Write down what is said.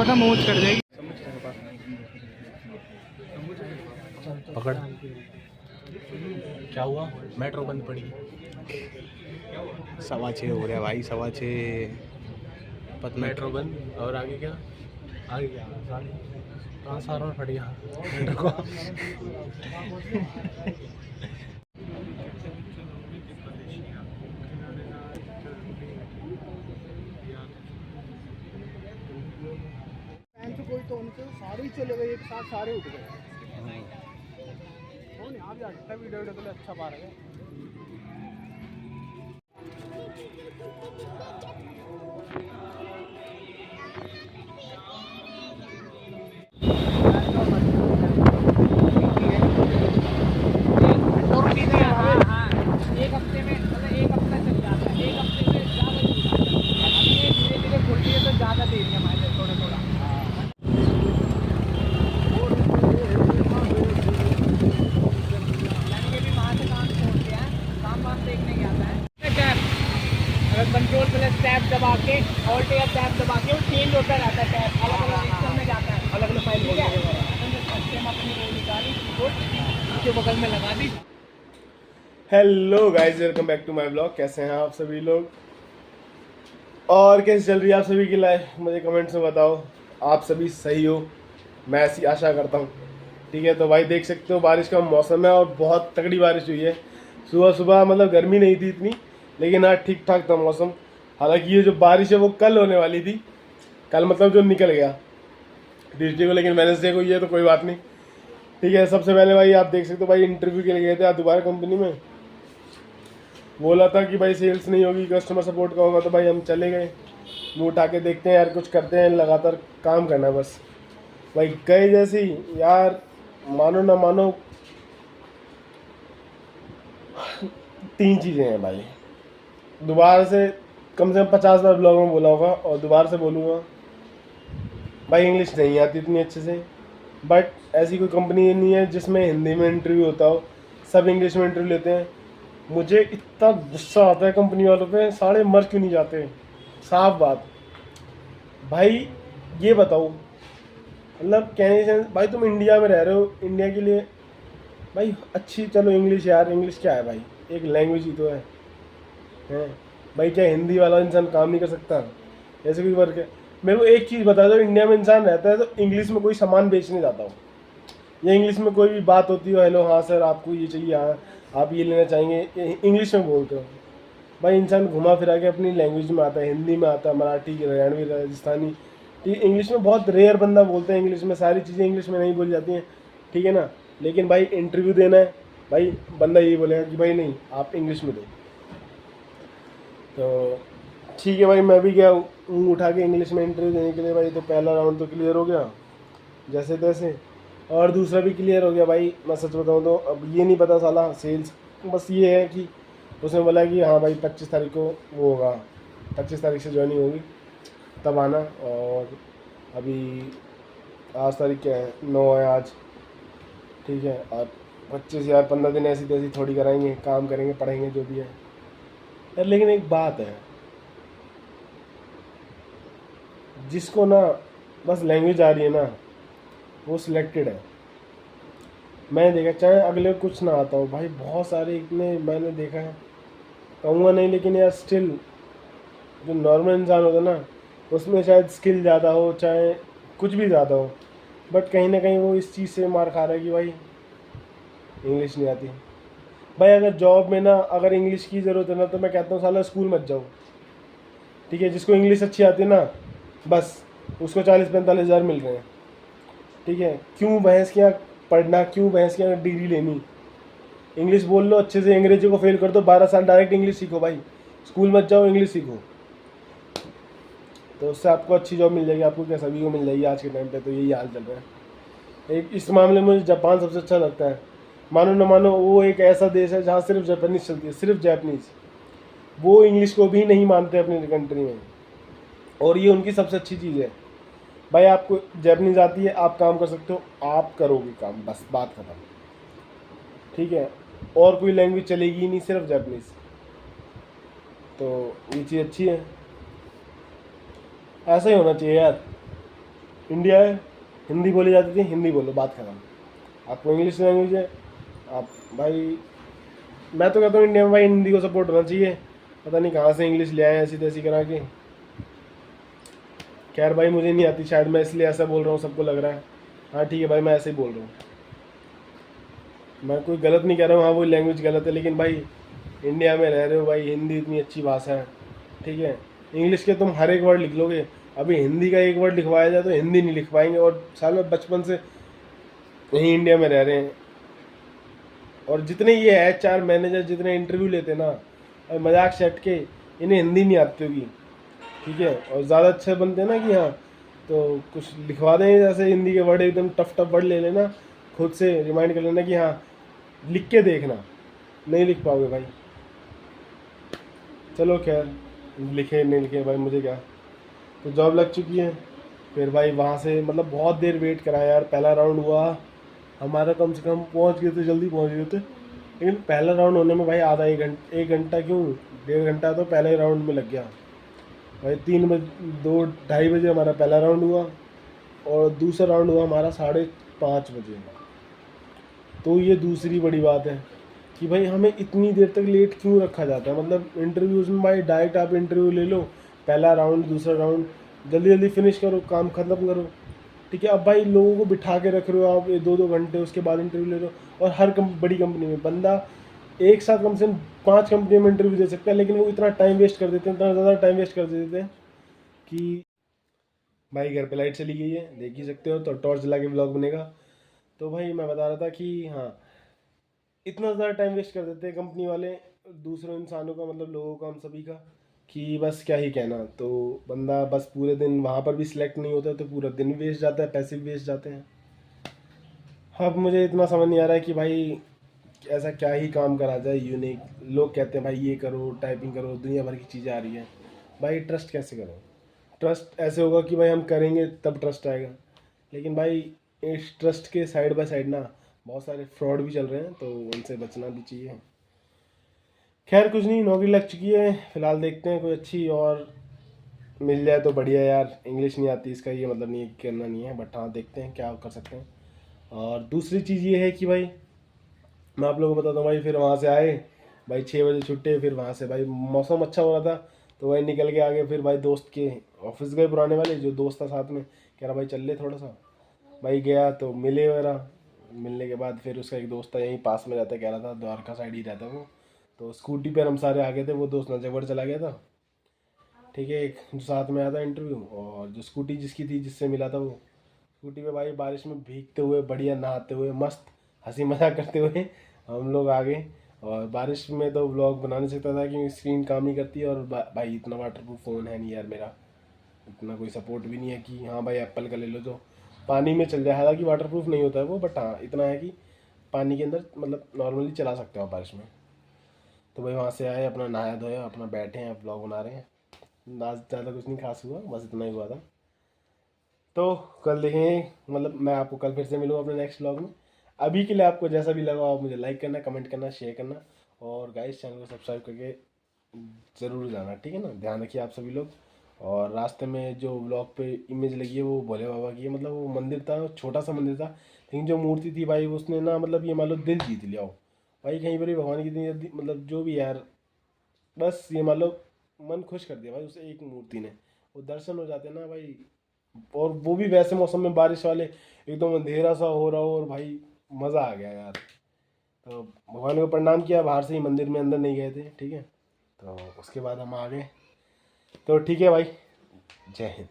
हुआ था मौज कर देगी। पकड़। क्या हुआ? मेट्रो बंद पड़ी। 6:15 हो रहा भाई, 6:15 पता मेट्रो बंद। और आगे क्या? आगे क्या? ट्रांसफार्मर फट गया मेट्रो को। कोई तो उनके सारे ही चले गए, एक साथ सारे उठ गए। कौन यहाँ भी अच्छा वीडियो के लिए अच्छा बार है। एक हफ्ते में मतलब एक हफ्ता चल जाता है, एक हफ्ते में ज़्यादा धीरे धीरे खुलती है तो ज़्यादा दे रही है हमारे थोड़ा थोड़ा। कंट्रोल प्लस टैब दबा के ऑल्ट या टैब दबा के वो चेंज होता रहता है, टैब अलग अलग रजिस्टर में जाता है, अलग अलग फाइल में अपनी वो निकाली उसके बगल में लगा दी। Hello guys, welcome back to my blog. कैसे हैं आप सभी लोग और कैसे चल रही है आप सभी की लाइफ? मुझे कमेंट्स में बताओ। आप सभी सही हो, मैं ऐसी आशा करता हूँ। ठीक है, तो भाई देख सकते हो बारिश का मौसम है और बहुत तगड़ी बारिश हुई है। सुबह सुबह मतलब गर्मी नहीं थी इतनी, लेकिन आज ठीक ठाक था मौसम। हालांकि ये जो बारिश है वो कल होने वाली थी, कल मतलब जो निकल गया ट्यूसडे को, लेकिन वेडनेसडे को ये तो कोई बात नहीं। ठीक है, सबसे पहले भाई आप देख सकते हो भाई इंटरव्यू के लिए गए थे आज दोबारा कंपनी में। बोला था कि भाई सेल्स नहीं होगी, कस्टमर सपोर्ट का होगा, तो भाई हम चले गए। मुँह उठा के देखते हैं यार, कुछ करते हैं, लगातार काम करना है बस। भाई गए जैसी यार, मानो ना मानो 3 चीज़ें हैं भाई। दोबारा से कम से कम 50 बार ब्लॉग में बोला होगा और दोबारा से बोलूँगा, भाई इंग्लिश नहीं आती इतनी अच्छे से। बट ऐसी कोई कंपनी नहीं है जिसमें हिंदी में इंटरव्यू होता हो, सब इंग्लिश में इंटरव्यू लेते हैं। मुझे इतना गुस्सा आता है कंपनी वालों पे, सारे मर क्यों नहीं जाते? साफ बात भाई, ये बताओ मतलब कहने से भाई तुम इंडिया में रह रहे हो, इंडिया के लिए भाई अच्छी, चलो इंग्लिश यार, इंग्लिश क्या है भाई, एक लैंग्वेज ही तो है भाई। क्या हिंदी वाला इंसान काम नहीं कर सकता? ऐसे कोई वर्क है? मेरे को एक चीज़ बता दो, इंडिया में इंसान रहता है तो इंग्लिश में कोई सामान बेचने जाता हो या इंग्लिश में कोई भी बात होती हो, हेलो हाँ सर आपको ये चाहिए, हाँ आप ये लेना चाहेंगे, इंग्लिश में बोलते हो भाई। इंसान घुमा फिरा के अपनी लैंग्वेज में आता है, हिंदी में आता है, मराठी, हरियाणवी, राजस्थानी। ठीक, इंग्लिश में बहुत रेयर बंदा बोलते हैं, इंग्लिश में सारी चीज़ें इंग्लिश में नहीं बोली जाती हैं, ठीक है ना। लेकिन भाई इंटरव्यू देना है भाई, बंदा यही बोलेगा कि भाई नहीं आप इंग्लिश में दो। तो ठीक है भाई, मैं भी गया मुँह उठा के इंग्लिश में इंटरव्यू देने के लिए भाई। तो पहला राउंड तो क्लियर हो गया जैसे तैसे, और दूसरा भी क्लियर हो गया भाई। मैं सच बताऊँ तो अब ये नहीं पता साला सेल्स, बस ये है कि उसने बोला कि हाँ भाई 25 तारीख को वो होगा, 25 तारीख से ज्वाइनिंग होगी, तब आना। और अभी आज तारीख क्या है, 9 है आज, ठीक है। और 25 यार 15 दिन ऐसी तैसी थोड़ी कराएंगे, काम करेंगे, पढ़ेंगे, जो भी है यार। लेकिन एक बात है, जिसको ना बस लैंग्वेज आ रही है ना, वो सिलेक्टेड है। मैंने देखा, चाहे अगले कुछ ना आता हो भाई, बहुत सारे इतने मैंने देखा है, कहूँगा नहीं लेकिन यार स्टिल जो नॉर्मल इंसान होता है ना, उसमें शायद स्किल ज़्यादा हो, चाहे कुछ भी ज़्यादा हो, बट कहीं ना कहीं वो इस चीज़ से मार खा रहा है कि भाई इंग्लिश नहीं आती। भाई अगर जॉब में ना अगर इंग्लिश की ज़रूरत है ना, तो मैं कहता हूँ साला स्कूल मत जाओ, ठीक है। जिसको इंग्लिश अच्छी आती है ना, बस उसको 40-45 हज़ार मिल रहे हैं, ठीक है। क्यों भैंस के यहाँ पढ़ना, क्यों भैंस के यहाँ डिग्री लेनी? इंग्लिश बोल लो अच्छे से, अंग्रेजी को फेल कर दो, 12 साल डायरेक्ट इंग्लिश सीखो भाई, स्कूल मत जाओ, इंग्लिश सीखो, तो उससे आपको अच्छी जॉब मिल जाएगी। आपको क्या, सभी को मिल जाएगी आज के टाइम पे, तो यही हाल चल रहा है। एक इस मामले में मुझे जापान सबसे अच्छा लगता है। मानो न मानो वो एक ऐसा देश है जहाँ सिर्फ जापानीज़ चलती है, सिर्फ जापानीज़। वो इंग्लिश को भी नहीं मानते अपनी कंट्री में, और ये उनकी सबसे अच्छी चीज़ है भाई। आपको जापानीज़ आती है, आप काम कर सकते हो, आप करोगे काम, बस बात खत्म, ठीक है। और कोई लैंग्वेज चलेगी ही नहीं, सिर्फ जापानीज़। तो ये चीज़ अच्छी है, ऐसा ही होना चाहिए यार। इंडिया है, हिंदी बोली जाती थी, हिंदी बोलो, बात खत्म। आपको इंग्लिश लैंग्वेज है, आप भाई, मैं तो कहता हूँ इंडिया में भाई हिंदी को सपोर्ट होना चाहिए। पता नहीं कहाँ से इंग्लिश ले आए ऐसी तैसी करा के। खैर भाई मुझे नहीं आती, शायद मैं इसलिए ऐसा बोल रहा हूँ, सबको लग रहा है। हाँ ठीक है भाई, मैं ऐसे ही बोल रहा हूँ, मैं कोई गलत नहीं कह रहा हूँ। हाँ वो लैंग्वेज गलत है, लेकिन भाई इंडिया में रह रहे हो भाई, हिंदी इतनी अच्छी भाषा है, ठीक है। इंग्लिश के तुम हर एक वर्ड लिख लोगे, अभी हिंदी का एक वर्ड लिखवाया जाए तो हिंदी नहीं लिख पाएंगे। और साल में बचपन से यहीं इंडिया में रह रहे हैं, और जितने ये HR मैनेजर जितने इंटरव्यू लेते हैं ना, और मजाक से हट के, इन्हें हिंदी नहीं आती होगी, ठीक है। और ज़्यादा अच्छे बनते हैं ना कि हाँ तो कुछ लिखवा दें, जैसे हिंदी के वर्ड एकदम टफ टफ वर्ड ले लेना, खुद से रिमाइंड कर लेना कि हाँ लिख के देखना, नहीं लिख पाओगे भाई। चलो खैर, लिखे नहीं लिखे भाई मुझे क्या। तो जॉब लग चुकी है, फिर भाई वहाँ से मतलब बहुत देर वेट करा यार। पहला राउंड हुआ हमारा, कम से कम पहुँच गए थे, जल्दी पहुँच गए थे, लेकिन पहला राउंड होने में भाई आधा एक घंटा क्यों, 1.5 घंटा तो पहले राउंड में लग गया भाई। 3 बजे 2-2:30 बजे हमारा पहला राउंड हुआ, और दूसरा राउंड हुआ हमारा 5:30 बजे। तो ये दूसरी बड़ी बात है कि भाई हमें इतनी देर तक लेट क्यों रखा जाता है। मतलब इंटरव्यूज़ में भाई डायरेक्ट आप इंटरव्यू ले लो, पहला राउंड दूसरा राउंड, जल्दी जल्दी फिनिश करो, काम ख़त्म करो, ठीक है। अब भाई लोगों को बिठा के रख रहे हो आप 2-2 घंटे, उसके बाद इंटरव्यू ले रहे हो। और हर बड़ी कंपनी में बंदा एक साथ कम से कम 5 कंपनियों में इंटरव्यू दे सकता है, लेकिन वो इतना टाइम वेस्ट कर देते हैं, इतना ज़्यादा टाइम वेस्ट कर देते हैं कि भाई घर पे लाइट चली गई है, देख ही सकते हो, तो टॉर्च जला के ब्लॉग बनेगा। तो भाई मैं बता रहा था कि हाँ, इतना ज़्यादा टाइम वेस्ट कर देते हैं कंपनी वाले दूसरों इंसानों का, मतलब लोगों का, हम सभी का, कि बस क्या ही कहना। तो बंदा बस पूरे दिन वहाँ पर भी सिलेक्ट नहीं होता, तो पूरा दिन वेस्ट जाता है, पैसे भी वेस्ट जाते हैं। अब मुझे इतना समझ नहीं आ रहा है कि भाई ऐसा क्या ही काम करा जाए यूनिक। लोग कहते हैं भाई ये करो, टाइपिंग करो, दुनिया भर की चीज़ें आ रही हैं, भाई ट्रस्ट कैसे करो। ट्रस्ट ऐसे होगा कि भाई हम करेंगे तब ट्रस्ट आएगा, लेकिन भाई इस ट्रस्ट के साइड बाय साइड ना बहुत सारे फ्रॉड भी चल रहे हैं, तो उनसे बचना भी चाहिए। खैर कुछ नहीं, नौकरी लग चुकी है, फिलहाल देखते हैं कोई अच्छी और मिल जाए तो बढ़िया यार। इंग्लिश नहीं आती इसका ये मतलब नहीं है कि करना नहीं है, बट हाँ देखते हैं क्या कर सकते हैं। और दूसरी चीज़ ये है कि भाई मैं आप लोगों को बताता हूँ भाई, फिर वहाँ से आए भाई 6 बजे छुट्टे, फिर वहाँ से भाई मौसम अच्छा हो रहा था, तो भाई निकल के आगे, फिर भाई दोस्त के ऑफिस गए, पुराने वाले जो दोस्त था साथ में, कह रहा भाई चल ले थोड़ा सा। भाई गया तो मिले वगैरह, मिलने के बाद फिर उसका एक दोस्त था यहीं पास में रहता, कह रहा था द्वारका साइड ही रहता वो, तो स्कूटी पर हम सारे आ गए थे, वो दोस्त नजफगढ़ चला गया था, ठीक है। एक जो साथ में आया था इंटरव्यू, और जो स्कूटी जिसकी थी, जिससे मिला था, वो स्कूटी पे भाई बारिश में भीगते हुए, बढ़िया नहाते हुए, मस्त हंसी मजाक करते हुए हम लोग आ गए। और बारिश में तो व्लॉग बना नहीं सकता था क्योंकि स्क्रीन काम नहीं करती है, और भाई इतना वाटरप्रूफ फ़ोन है नहीं यार मेरा, इतना कोई सपोर्ट भी नहीं है कि हाँ भाई एप्पल का ले लो जो पानी में चल जाए। हालांकि वाटरप्रूफ नहीं होता है वो, बट हाँ इतना है कि पानी के अंदर मतलब नॉर्मली चला सकते हो आप बारिश में। तो भाई वहाँ से आए, अपना नहाया धोया, अपना बैठे हैं, ब्लॉग बना रहे हैं। ना ज़्यादा कुछ नहीं खास हुआ, बस इतना ही हुआ था। तो कल देखेंगे, मतलब मैं आपको कल फिर से मिलूँगा अपने नेक्स्ट ब्लॉग में। अभी के लिए आपको जैसा भी लगा आप मुझे लाइक करना, कमेंट करना, शेयर करना, और गाइस चैनल को सब्सक्राइब करके ज़रूर जाना, ठीक है ना। ध्यान रखिए आप सभी लोग। और रास्ते में जो ब्लॉग पे इमेज लगी है वो भोले बाबा की है, मतलब वो मंदिर था, छोटा सा मंदिर था, लेकिन जो मूर्ति थी भाई उसने ना मतलब ये मान लो दिल जीत लिया हो भाई। कहीं पर भी भगवान की इतनी मतलब जो भी यार, बस ये मान लो मन खुश कर दिया भाई उस एक मूर्ति ने, वो दर्शन हो जाते ना भाई। और वो भी वैसे मौसम में, बारिश वाले, एकदम अंधेरा सा हो रहा हो, और भाई मज़ा आ गया यार। तो भगवान को प्रणाम किया, बाहर से ही, मंदिर में अंदर नहीं गए थे, ठीक है। तो उसके बाद हम आ गए। तो ठीक है भाई, जय हिंद।